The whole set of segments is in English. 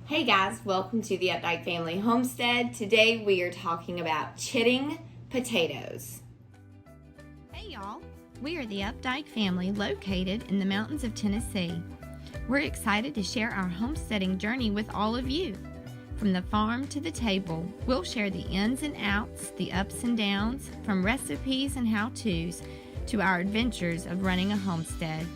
Hey guys, welcome to the Updike Family Homestead. Today we are talking about chitting potatoes. Hey y'all, we are the Updike family located in the mountains of Tennessee. We're excited to share our homesteading journey with all of you. From the farm to the table, we'll share the ins and outs, the ups and downs, from recipes and how-tos to our adventures of running a homestead.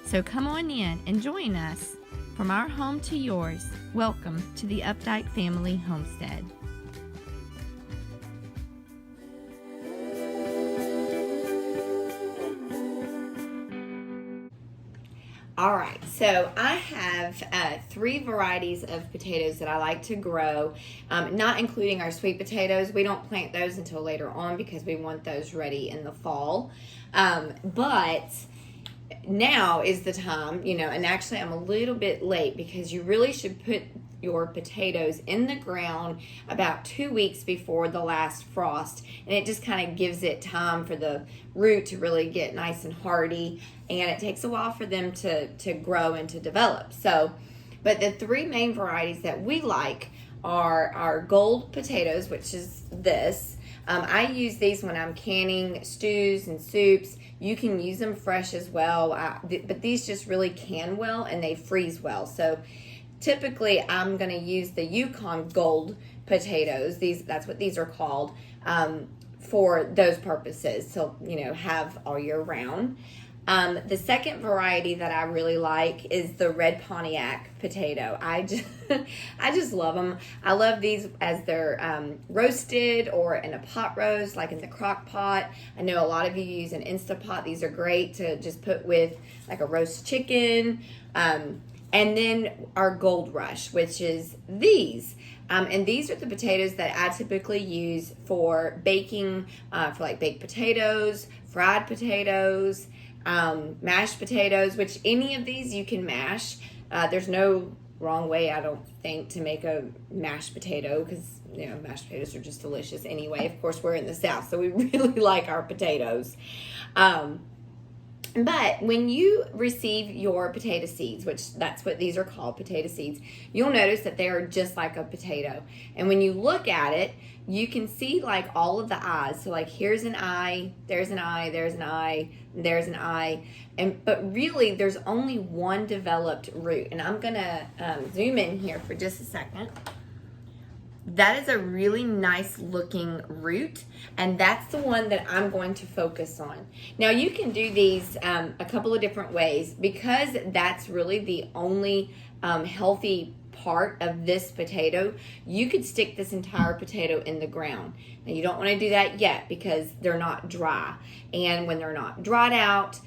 So come on in and join us. From our home to yours, welcome to the Updike Family Homestead. All right, so I have 3 varieties of potatoes that I like to grow, not including our sweet potatoes. We don't plant those until later on because we want those ready in the fall. But now is the time, and actually I'm a little bit late because you really should put your potatoes in the ground about 2 weeks before the last frost, and it just kind of gives it time for the root to really get nice and hardy, and it takes a while for them to grow and to develop. But the 3 main varieties that we like are our gold potatoes, which is this. I use these when I'm canning stews and soups. You can use them fresh as well, but these just really can well and they freeze well. So typically I'm going to use the Yukon gold potatoes. That's what these are called, for those purposes. So, have all year round. The second variety that I really like is the red Pontiac potato. I just love them. I love these as they're roasted or in a pot roast, like in the crock pot. I know a lot of you use an Instapot. These are great to just put with like a roast chicken. And then our Gold Rush, which is these. And these are the potatoes that I typically use for baking, for like baked potatoes, fried potatoes, mashed potatoes, which any of these you can mash. There's no wrong way, I don't think, to make a mashed potato because, mashed potatoes are just delicious anyway. Of course, we're in the South, so we really like our potatoes. But when you receive your potato seeds, which that's what these are called, potato seeds, you'll notice that they are just like a potato. And when you look at it, you can see like all of the eyes. So like here's an eye, there's an eye, there's an eye, there's an eye. But really there's only one developed root. And I'm gonna zoom in here for just a second. That is a really nice looking root, and that's the one that I'm going to focus on. Now you can do these a couple of different ways because that's really the only healthy part of this potato. You could stick this entire potato in the ground. Now you don't want to do that yet because they're not dry, and when they're not dried out,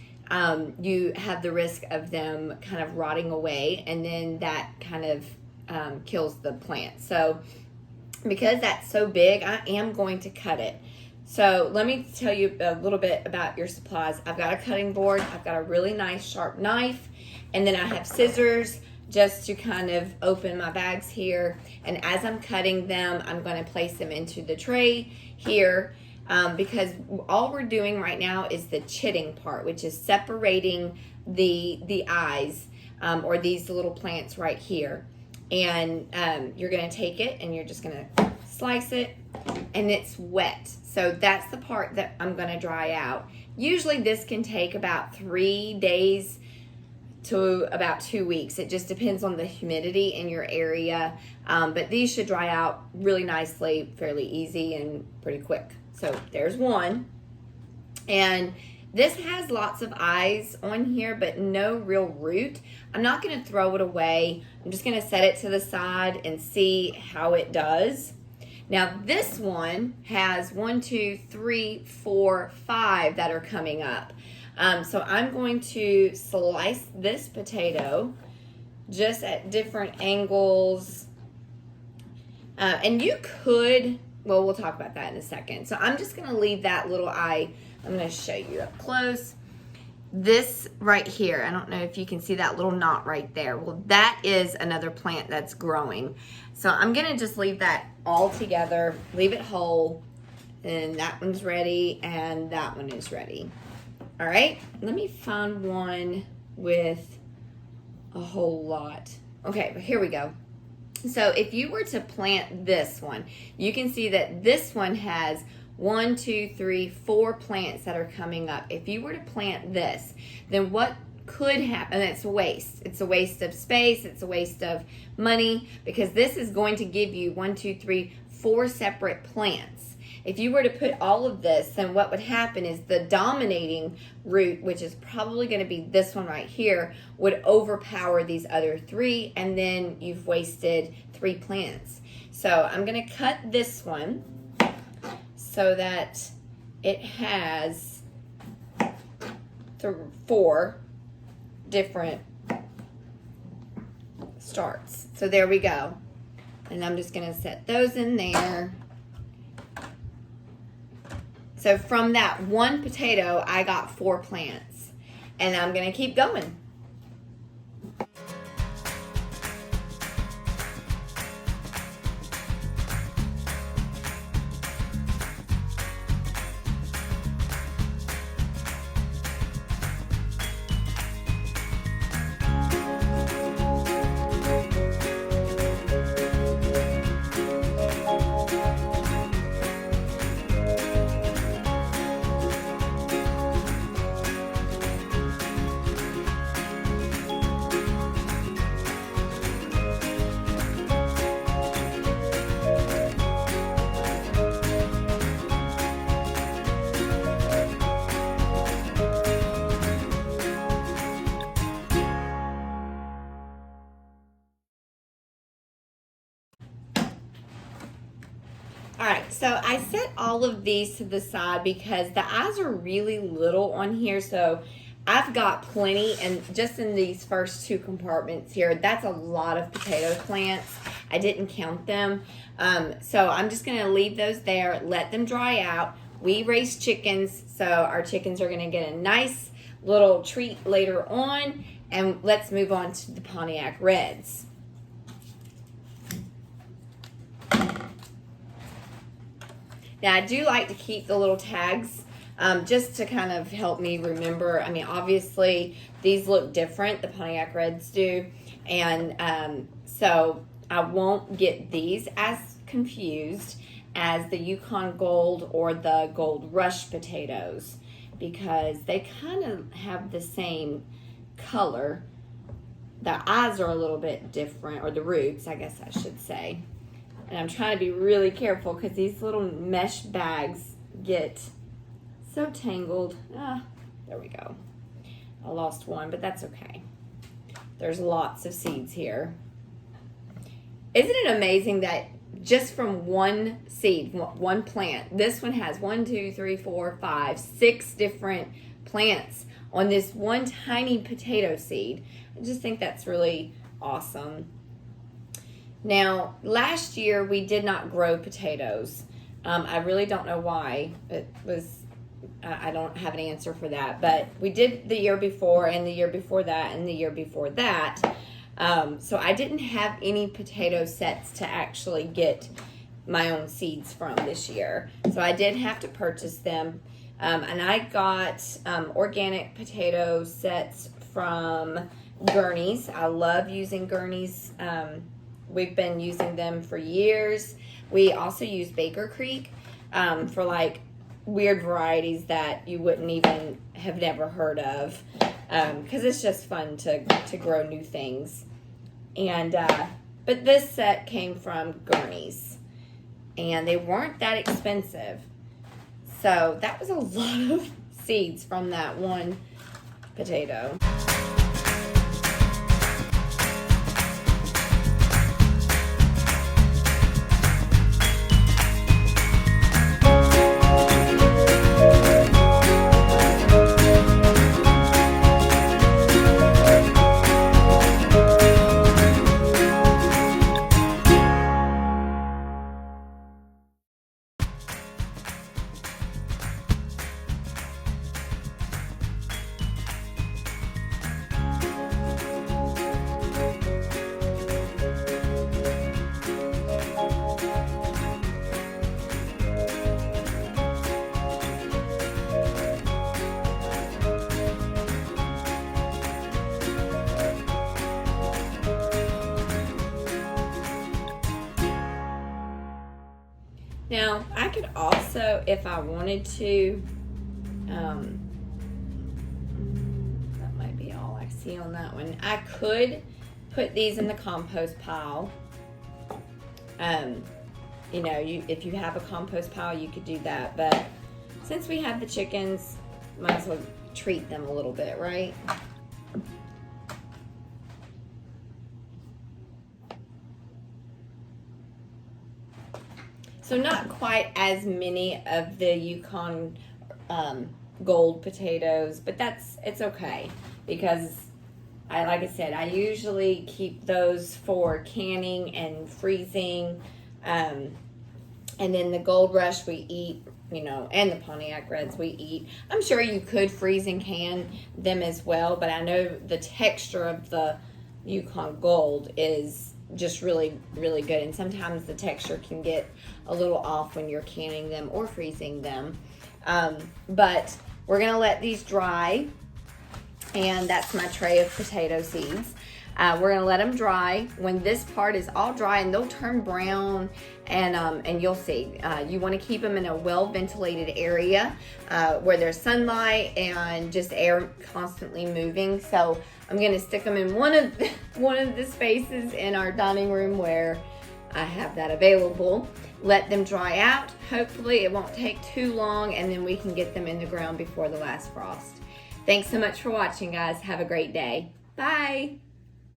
you have the risk of them kind of rotting away, and then that kind of kills the plant. So because that's so big, I am going to cut it. So let me tell you a little bit about your supplies. I've got a cutting board, I've got a really nice sharp knife, and then I have scissors just to kind of open my bags here. And as I'm cutting them, I'm going to place them into the tray here, because all we're doing right now is the chitting part, which is separating the eyes, or these little plants right here. And you're going to take it and you're just going to slice it, and it's wet. So that's the part that I'm going to dry out. Usually this can take about 3 days to about 2 weeks. It just depends on the humidity in your area. But these should dry out really nicely, fairly easy and pretty quick. So there's one. And this has lots of eyes on here, but no real root. I'm not going to throw it away. I'm just going to set it to the side and see how it does. Now this one has 1, 2, 3, 4, 5 that are coming up. So I'm going to slice this potato just at different angles. And you could, well, we'll talk about that in a second. So I'm just going to leave that little eye. I'm going to show you up close. This right here, I don't know if you can see that little knot right there. Well, that is another plant that's growing. So I'm going to just leave that all together, leave it whole, and that one's ready, and that one is ready. All right, let me find one with a whole lot. Okay, but here we go. So if you were to plant this one, you can see that this one has 1, 2, 3, 4 plants that are coming up. If you were to plant this, then what could happen? It's a waste. It's a waste of space. It's a waste of money, because this is going to give you 1, 2, 3, 4 separate plants. If you were to put all of this, then what would happen is the dominating root, which is probably going to be this one right here, would overpower these other 3, and then you've wasted 3 plants. So I'm going to cut this one so that it has 4 different starts. So there we go. And I'm just going to set those in there. So from that one potato, I got 4 plants. And I'm going to keep going. All right, so I set all of these to the side because the eyes are really little on here, so I've got plenty, and just in these first 2 compartments here, that's a lot of potato plants. I didn't count them, so I'm just going to leave those there, let them dry out. We raise chickens, so our chickens are going to get a nice little treat later on, and let's move on to the Pontiac Reds. Now, I do like to keep the little tags just to kind of help me remember. I mean, obviously, these look different, the Pontiac Reds do. And so I won't get these as confused as the Yukon Gold or the Gold Rush potatoes, because they kind of have the same color. The eyes are a little bit different, or the roots, I guess I should say. And I'm trying to be really careful because these little mesh bags get so tangled. There we go. I lost one, but that's okay. There's lots of seeds here. Isn't it amazing that just from one seed, one plant, this one has 1, 2, 3, 4, 5, 6 different plants on this one tiny potato seed? I just think that's really awesome. Now, last year we did not grow potatoes. I really don't know why. It was, I don't have an answer for that. But we did the year before, and the year before that, and the year before that. So I didn't have any potato sets to actually get my own seeds from this year. So I did have to purchase them. And I got organic potato sets from Gurney's. I love using Gurney's. We've been using them for years. We also use Baker Creek for like weird varieties that you wouldn't even have never heard of, because it's just fun to grow new things. And but this set came from Gurney's, and they weren't that expensive. So that was a lot of seeds from that one potato. Now, I could also, if I wanted to, that might be all I see on that one. I could put these in the compost pile. You know, if you have a compost pile, you could do that. But since we have the chickens, might as well treat them a little bit, right? So not quite as many of the Yukon gold potatoes, but it's okay because like I said, I usually keep those for canning and freezing, and then the Gold Rush we eat, you know, and the Pontiac Reds we eat. I'm sure you could freeze and can them as well, but I know the texture of the Yukon Gold is just really, really good, and sometimes the texture can get a little off when you're canning them or freezing them. But we're gonna let these dry, and that's my tray of potato seeds. We're gonna let them dry. When this part is all dry, and they'll turn brown, and you'll see. You want to keep them in a well-ventilated area where there's sunlight and just air constantly moving. So I'm gonna stick them in one of the spaces in our dining room where I have that available. Let them dry out. Hopefully it won't take too long, and then we can get them in the ground before the last frost. Thanks so much for watching, guys. Have a great day. Bye.